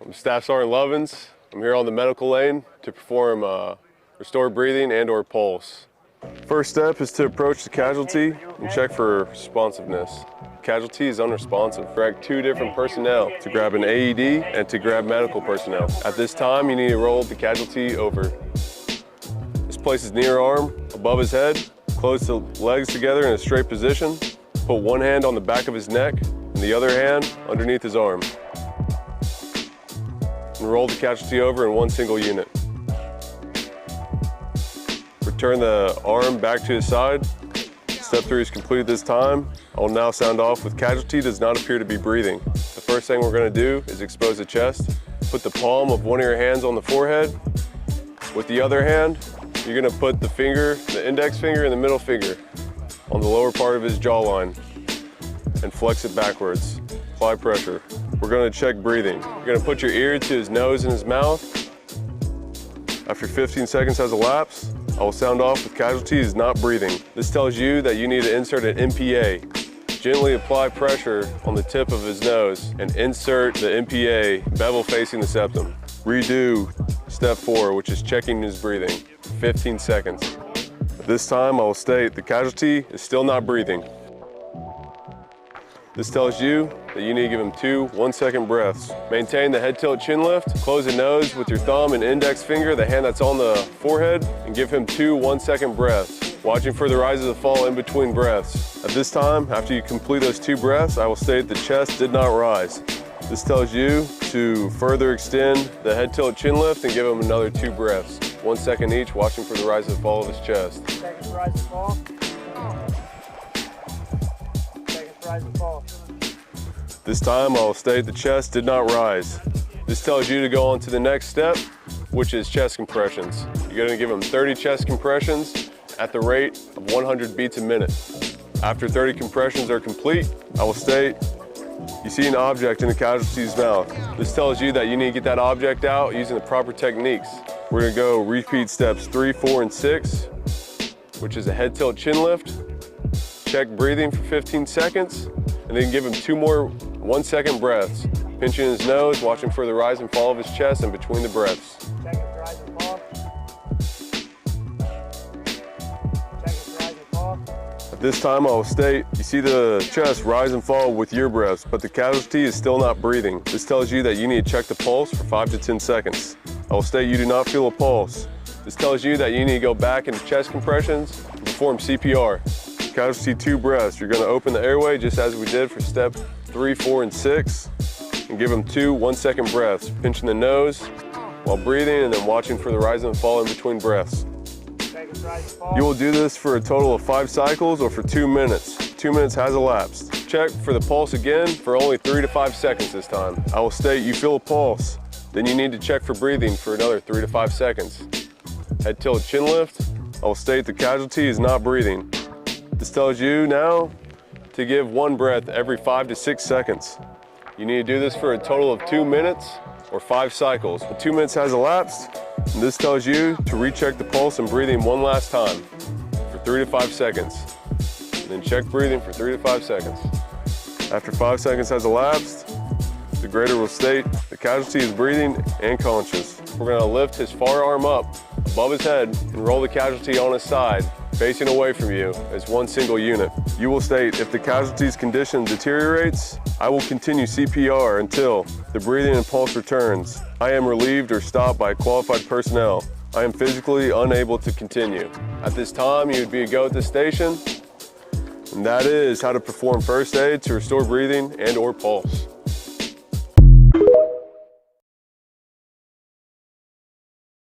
I'm Staff Sergeant Lovins. I'm here on the medical lane to perform restore breathing and/or pulse. First step is to approach the casualty and check for responsiveness. Casualty is unresponsive. Direct two different personnel to grab an AED and to grab medical personnel. At this time, you need to roll the casualty over. Just place his near arm above his head, close the legs together in a straight position, put one hand on the back of his neck and the other hand underneath his arm. And roll the casualty over in one single unit. Return the arm back to his side. Step 3 is completed this time. I will now sound off with casualty does not appear to be breathing. The first thing we're going to do is expose the chest. Put the palm of one of your hands on the forehead. With the other hand, you're going to put the index finger and the middle finger on the lower part of his jawline and flex it backwards. Apply pressure. We're going to check breathing. You're going to put your ear to his nose and his mouth. After 15 seconds has elapsed, I will sound off with casualty is not breathing. This tells you that you need to insert an MPA. Gently apply pressure on the tip of his nose and insert the MPA bevel facing the septum. Redo step 4, which is checking his breathing. 15 seconds. At this time, I will state the casualty is still not breathing. This tells you that you need to give him 2 1-second breaths. Maintain the head tilt chin lift. Close the nose with your thumb and index finger, the hand that's on the forehead, and give him 2 1-second breaths, watching for the rise of the fall in between breaths. At this time, after you complete those 2 breaths, I will state the chest did not rise. This tells you to further extend the head tilt chin lift and give him another 2 breaths. 1 second each, watching for the rise and fall of his chest. Seconds rise and fall. Seconds rise and fall. This time I will state the chest did not rise. This tells you to go on to the next step, which is chest compressions. You're gonna give him 30 chest compressions at the rate of 100 beats a minute. After 30 compressions are complete, I will state you see an object in the casualty's mouth. This tells you that you need to get that object out using the proper techniques. We're gonna go repeat steps 3, 4, and 6, which is a head tilt chin lift. Check breathing for 15 seconds, and then give him 2 more 1-second breaths. Pinching his nose, watching for the rise and fall of his chest and between the breaths. Seconds rise and fall. Seconds rise and fall. At this time, I will state, you see the chest rise and fall with your breaths, but the casualty is still not breathing. This tells you that you need to check the pulse for 5 to 10 seconds. I will state you do not feel a pulse. This tells you that you need to go back into chest compressions and perform CPR. Casualty 2 breaths. You're gonna open the airway just as we did for step 3, 4, and 6, and give him 2 1-second breaths, pinching the nose while breathing and then watching for the rise and fall in between breaths. You will do this for a total of 5 cycles or for 2 minutes. 2 minutes has elapsed. Check for the pulse again for only 3 to 5 seconds this time. I will state you feel a pulse. Then you need to check for breathing for another 3 to 5 seconds. Head tilt chin lift. I will state the casualty is not breathing. This tells you now to give 1 breath every 5 to 6 seconds. You need to do this for a total of 2 minutes or 5 cycles. 2 minutes has elapsed, and this tells you to recheck the pulse and breathing 1 last time for 3 to 5 seconds. And then check breathing for 3 to 5 seconds. After 5 seconds has elapsed, the grader will state the casualty is breathing and conscious. We're gonna lift his far arm up above his head and roll the casualty on his side, facing away from you as 1 single unit. You will state, if the casualty's condition deteriorates, I will continue CPR until the breathing and pulse returns. I am relieved or stopped by qualified personnel. I am physically unable to continue. At this time, you would be a go at the station, and that is how to perform first aid to restore breathing and/or pulse.